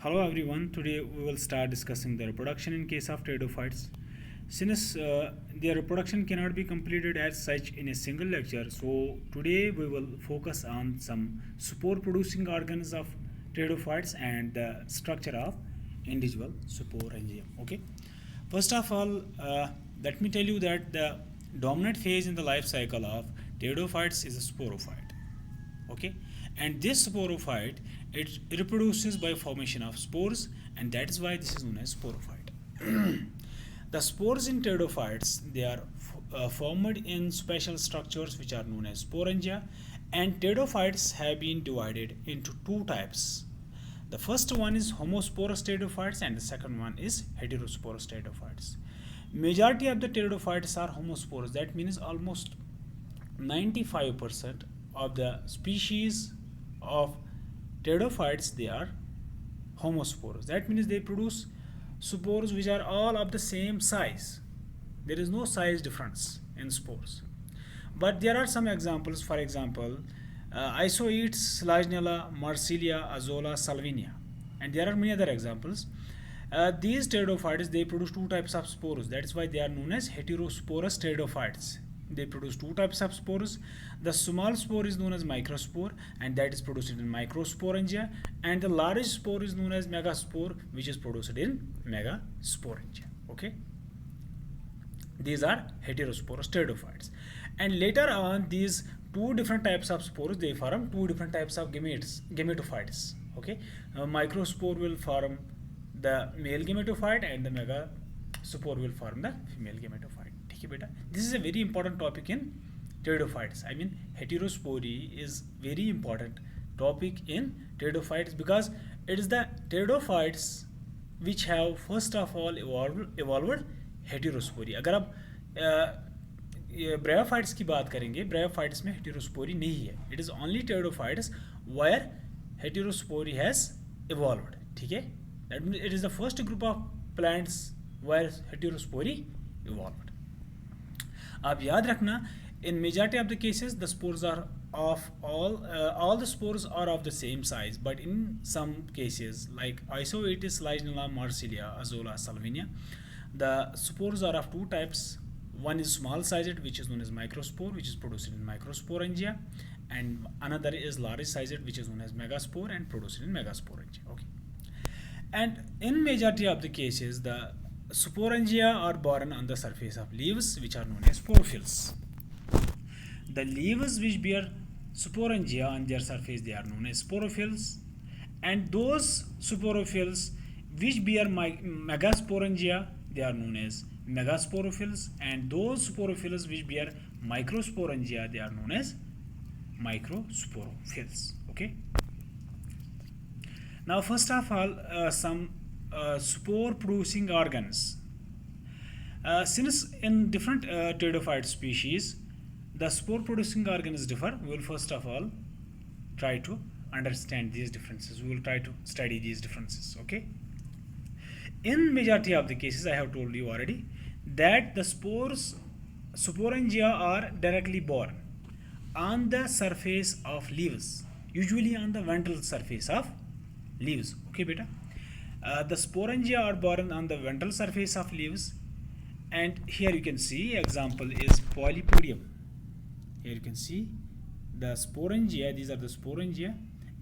Hello everyone, today we will start discussing the reproduction in case of pteridophytes. Since their reproduction cannot be completed as such in a single lecture, so today we will focus on some spore producing organs of pteridophytes and the structure of individual Sporangium. Okay, first of all, let me tell you that the dominant phase in the life cycle of pteridophytes is a sporophyte. Okay, and this sporophyte, it reproduces by formation of spores, and that is why this is known as sporophyte. The spores in pteridophytes, they are formed in special structures which are known as sporangia, and pteridophytes have been divided into two types. The first one is homosporous pteridophytes and the second one is heterosporous pteridophytes. Majority of the pteridophytes are homosporous, that means almost 95% of the species of pteridophytes, they are homosporous. That means they produce spores which are all of the same size. There is no size difference in spores. But there are some examples. For example, Isoetes, Laginella, Marsilia, Azola, Salvinia, and there are many other examples. These pteridophytes, they produce two types of spores. That is why they are known as heterosporous pteridophytes. They produce two types of spores. The small spore is known as microspore, and that is produced in microsporangia, and the large spore is known as megaspore, which is produced in megasporangia. Okay, these are heterosporous pteridophytes, and later on these two different types of spores, they form two different types of gametophytes. Okay, microspore will form the male gametophyte and the megaspore will form the female gametophyte. This is a very important topic in pteridophytes. I mean, heterospory is very important topic in pteridophytes because it is the pteridophytes which have first of all evolved heterospory. अगर आप bryophytes की बात करेंगे, bryophytes में heterospory नहीं है. It is only pteridophytes where heterospory has evolved. ठीक है? That means it is the first group of plants where heterospory evolved. आप याद रखना, in majority of the cases the spores are of all the spores are of the same size, but in some cases like Isoetes, Laginella, Marsilia, Azola, Salvinia, the spores are of two types. One is small sized, which is known as microspore, which is produced in microsporangia, and another is large sized, which is known as megaspore and produced in megasporangia. Okay, and in majority of the cases the Sporangia are born on the surface of leaves, which are known as sporophylls. The leaves which bear Sporangia on their surface, they are known as sporophylls, and those sporophylls which bear megasporangia, they are known as megasporophylls, and those sporophylls which bear microsporangia, they are known as microsporophylls. Okay. Now, first of all, some spore producing organs. Since in different pteridophyte species the spore producing organs differ, we will first of all try to understand these differences. We will try to study these differences. Okay, in majority of the cases, I have told you already that the sporangia are directly born on the surface of leaves, usually on the ventral surface of leaves. Okay, beta. The sporangia are born on the ventral surface of leaves, and here you can see example is polypodium. Here you can see the sporangia. These are the sporangia,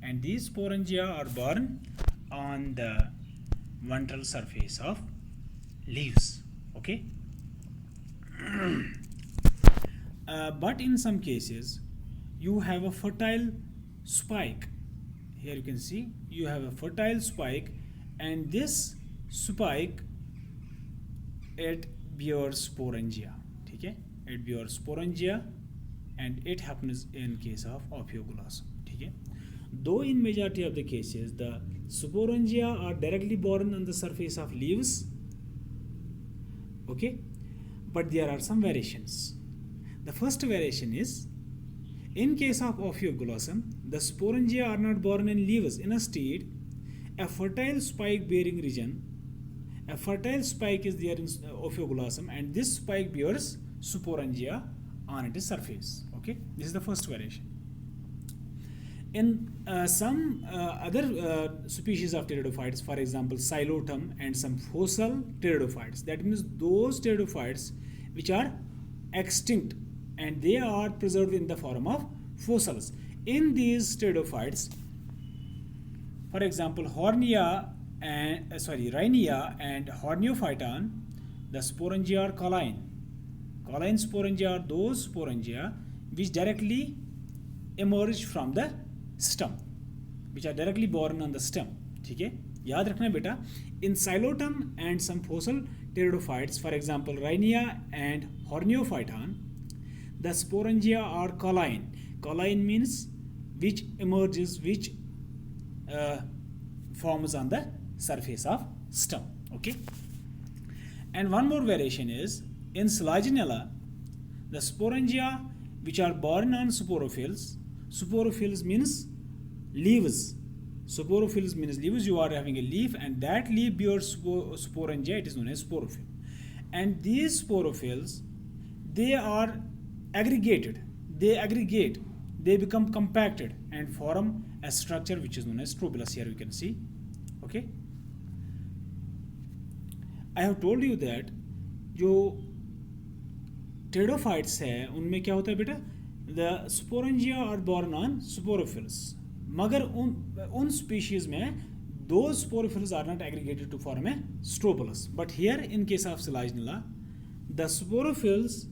and these sporangia are born on the ventral surface of leaves. Okay. But in some cases you have a fertile spike. Here you can see you have a fertile spike, and this spike, it bears sporangia. Okay, it bears sporangia, and it happens in case of ophioglossum. Okay, though in majority of the cases the sporangia are directly born on the surface of leaves. Okay, but there are some variations. The first variation is, in case of ophioglossum, the sporangia are not born in leaves. Instead, a fertile spike bearing region, a fertile spike is there in ophioglossum, and this spike bears sporangia on its surface. Okay, this is the first variation. In some other species of pteridophytes, for example, Xylotum and some fossil pteridophytes, that means those pteridophytes which are extinct and they are preserved in the form of fossils. In these pteridophytes, for example, Rhynia and Horneophyton, the Sporangia are colline. Colline Sporangia are those Sporangia which directly emerge from the stem, which are directly born on the stem. ठीक है, याद रखना बेटा. In Xylotum and some fossil pteridophytes, for example, Rhynia and Horneophyton, the Sporangia are colline. Colline means which emerges, which forms on the surface of stem. Okay. And one more variation is in Selaginella, the Sporangia which are born on sporophylls. Sporophylls means leaves. Sporophylls means leaves. You are having a leaf, and that leaf bears sporangia. It is known as sporophyll. And these sporophylls, they are aggregated. They aggregate. They become compacted and form a structure which is known as strobilus. Here you can see. Okay. I have told you that जो pteridophytes है उनमें क्या होता है बेटा, the sporangia are born on sporophylls. मगर उन species में those sporophylls are not aggregated to form a strobilus. But here in case of Selaginella, the sporophylls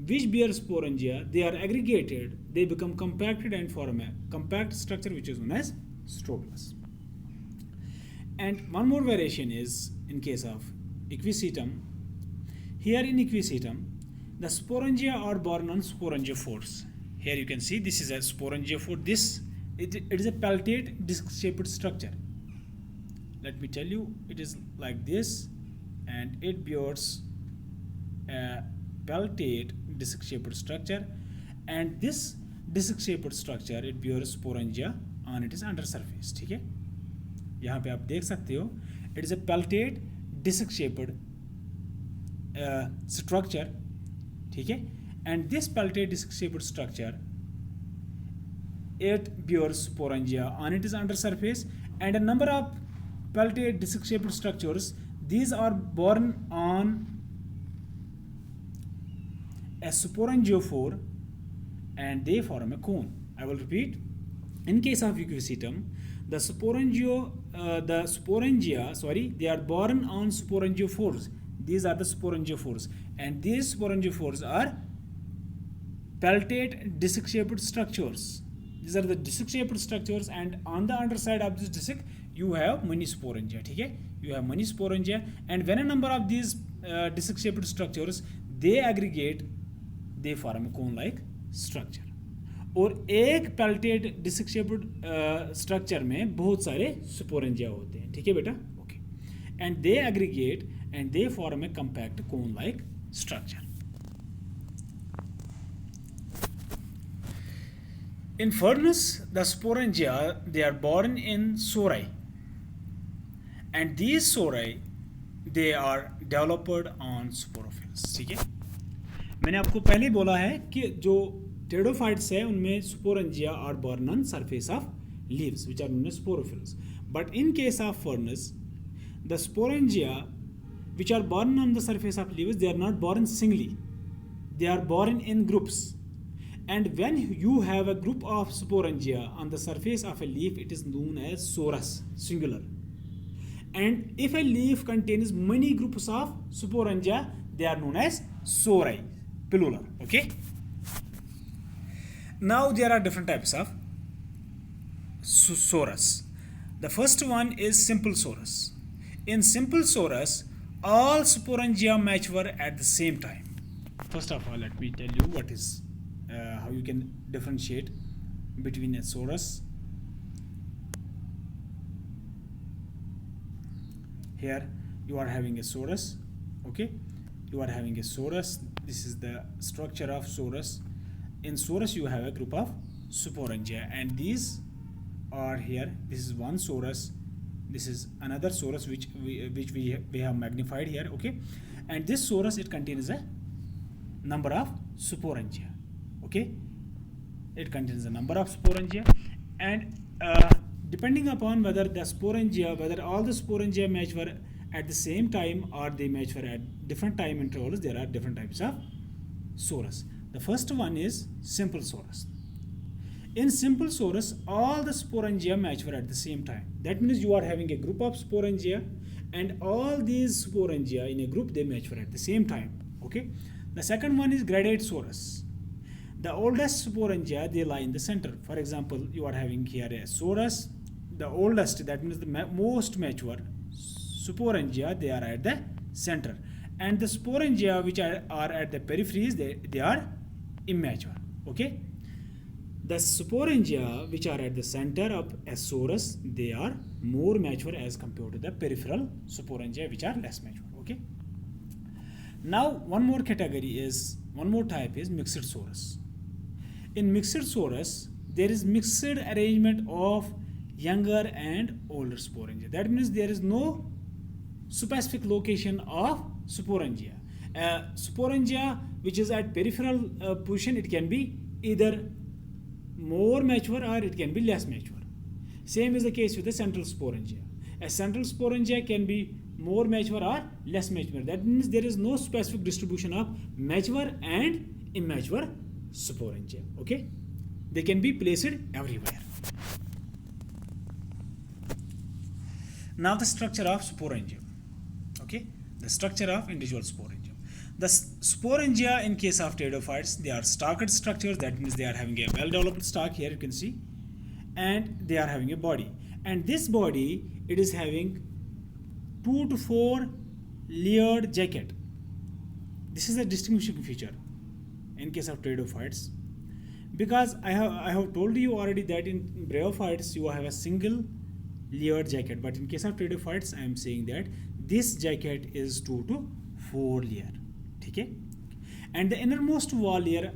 which bear sporangia, they are aggregated, they become compacted and form a compact structure which is known as strobilus. And one more variation is in case of Equisetum. Here in Equisetum, the sporangia are born on Sporangiophores. Here you can see this is a Sporangiophore. It is a peltate disc-shaped structure. Let me tell you, it is like this, and it bears a peltate disc-shaped structure, and this disc-shaped structure it bears sporangia on its undersurface. ठीक है, यहाँ पे आप देख सकते हो, it is a peltate disc-shaped structure. ठीक है, and this peltate disc-shaped structure it bears sporangia on its undersurface, and a number of peltate disc-shaped structures, these are born on a sporangiophore and they form a cone. I will repeat. In case of Equisetum, the sporangia, they are born on sporangiophores. These are the sporangiophores, and these sporangiophores are peltate disc-shaped structures. These are the disc-shaped structures, and on the underside of this disc, you have many sporangia. ठीक है, you have many sporangia, and when a number of these disc-shaped structures they aggregate, they form a cone-like structure. और एक peltate disc-shaped structure में बहुत सारे sporangia होते हैं. ठीक है बेटा, okay, and they aggregate and they form a compact cone-like structure. In furnace, the sporangia they are born in sori, and these sori they are developed on sporophylls. ठीक है, मैंने आपको पहले बोला है कि जो pteridophytes है उनमें sporangia are born on surface of leaves which are known as sporophylls. But in case of furnace, the sporangia which are born on the surface of leaves, they are not born singly, they are born in groups. And when you have a group of sporangia on the surface of a leaf, it is known as Sorus, singular. And if a leaf contains many groups of sporangia, they are known as sori, plural. Okay. Now there are different types of Sorus. The first one is simple Sorus. In simple Sorus, all sporangia mature at the same time. First of all, let me tell you what is how you can differentiate between a Sorus. Here you are having a Sorus. Okay, you are having a Sorus. This is the structure of Sorus. In Sorus you have a group of sporangia, and these are here. This is one Sorus. This is another Sorus which we have magnified here. Okay, and this Sorus it contains a number of sporangia. Okay, it contains a number of sporangia, And depending upon whether the sporangia, whether all the sporangia mature at the same time or they mature at different time intervals, there are different types of Sorus. The first one is simple Sorus. In simple Sorus, all the sporangia mature at the same time. That means you are having a group of sporangia, and all these sporangia in a group, they mature at the same time. Okay. The second one is gradate Sorus. The oldest sporangia, they lie in the center. For example, you are having here a Sorus. The oldest, that means the most mature sporangia, they are at the center. And the sporangia which are at the peripheries, they are immature. Okay. The sporangia which are at the center of a Sorus, they are more mature as compared to the peripheral sporangia which are less mature. Okay. Now one more type is mixed Sorus. In mixed Sorus, there is mixed arrangement of younger and older sporangia. That means there is no specific location of sporangia. Sporangia which is at peripheral position, it can be either more mature or it can be less mature. Same is the case with the central sporangia. A central sporangia can be more mature or less mature. That means there is no specific distribution of mature and immature sporangia. Okay, they can be placed everywhere. Now the structure of sporangium. Okay, the structure of individual sporangium. The sporangia in case of pteridophytes, they are stalked structures. That means they are having a well-developed stalk. Here you can see, and they are having a body. And this body, it is having 2 to 4 layered jacket. This is a distinguishing feature in case of pteridophytes, because I have told you already that in bryophytes you have a single layered jacket, but in case of pteridophytes I am saying that this jacket is 2 to 4 layer. Okay? And the innermost wall layer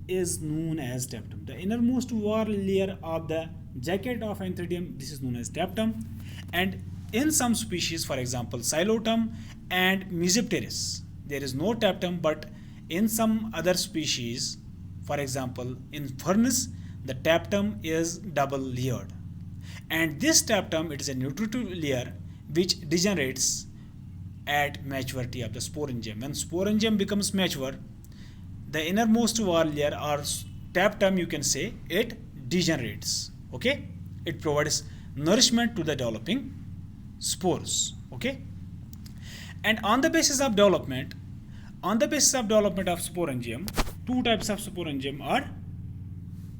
is known as tapetum. The innermost wall layer of the jacket of Antheridium, this is known as tapetum. And in some species, for example Xylotum and Mesopteris, there is no tapetum, but in some other species, for example in Furnace, the tapetum is double layered. And this tapetum, it is a nutritive layer which degenerates at maturity of the sporangium. When sporangium becomes mature, the innermost wall layer or tapetum, you can say, it degenerates. Okay, it provides nourishment to the developing spores. Okay, and on the basis of development of sporangium, two types of sporangium are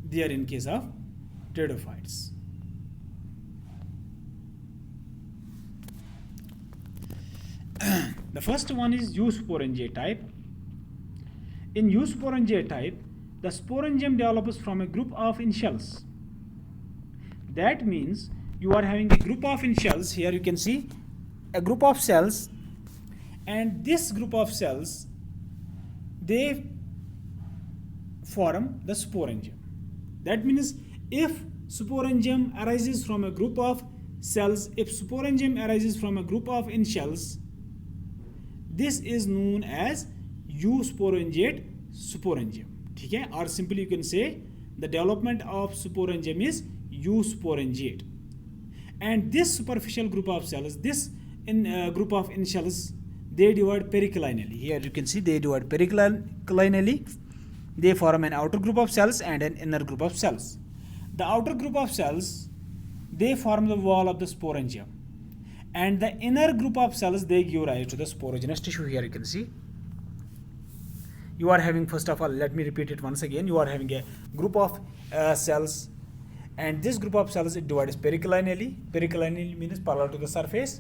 there in case of pteridophytes. The first one is Sporangia type. In Sporangia type, the sporangium develops from a group of inshells. That means you are having a group of inshells. Here you can see a group of cells, and this group of cells, they form the sporangium. That means if sporangium arises from a group of cells, if sporangium arises from a group of inshells, this is known as eusporangiate sporangium. Okay? Or simply you can say the development of sporangium is eusporangiate. And this superficial group of cells, this group of inshells, they divide periclinally. Here you can see they divide periclinally. They form an outer group of cells and an inner group of cells. The outer group of cells, they form the wall of the sporangium. And the inner group of cells, they give rise to the sporogenous tissue. Here you can see. You are having, first of all, let me repeat it once again. You are having a group of cells, and this group of cells, it divides periclinally. Periclinally means parallel to the surface,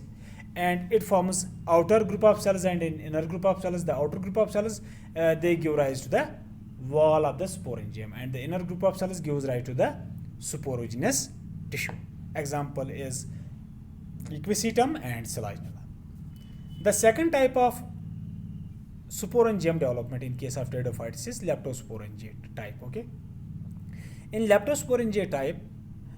and it forms outer group of cells and an inner group of cells. The outer group of cells, they give rise to the wall of the sporangium, and the inner group of cells gives rise to the sporogenous tissue. Example is equisetum and selaginella. The second type of sporangium development in case of pteridophytes is leptosporangiate type. Okay, in leptosporangiate type,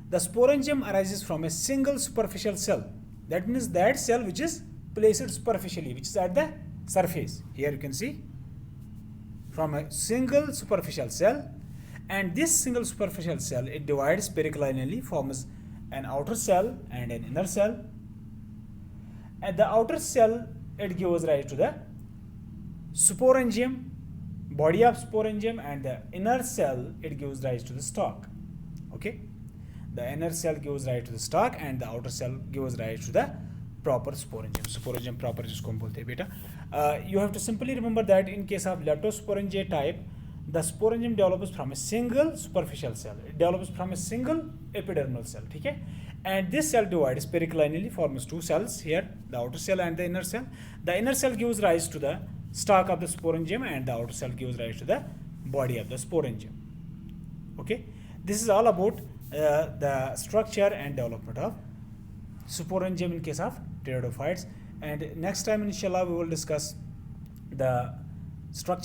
the sporangium arises from a single superficial cell. That means that cell which is placed superficially, which is at the surface. Here you can see from a single superficial cell, And this single superficial cell, it divides periclinally, forms an outer cell and an inner cell. And the outer cell, it gives rise to the sporangium, body of sporangium, and the inner cell, it gives rise to the stalk. Okay, the inner cell gives rise to the stalk and the outer cell gives rise to the proper sporangium. Sporangium proper जिसको हम बोलते हैं बेटा. You have to simply remember that in case of Leptosporangia type, the sporangium develops from a single superficial cell. It develops from a single epidermal cell. ठीक है? And this cell divides periclinally, forms two cells here, the outer cell and the inner cell. The inner cell gives rise to the stalk of the sporangium and the outer cell gives rise to the body of the sporangium. Okay, this is all about the structure and development of sporangium in case of pteridophytes. And next time inshallah we will discuss the structure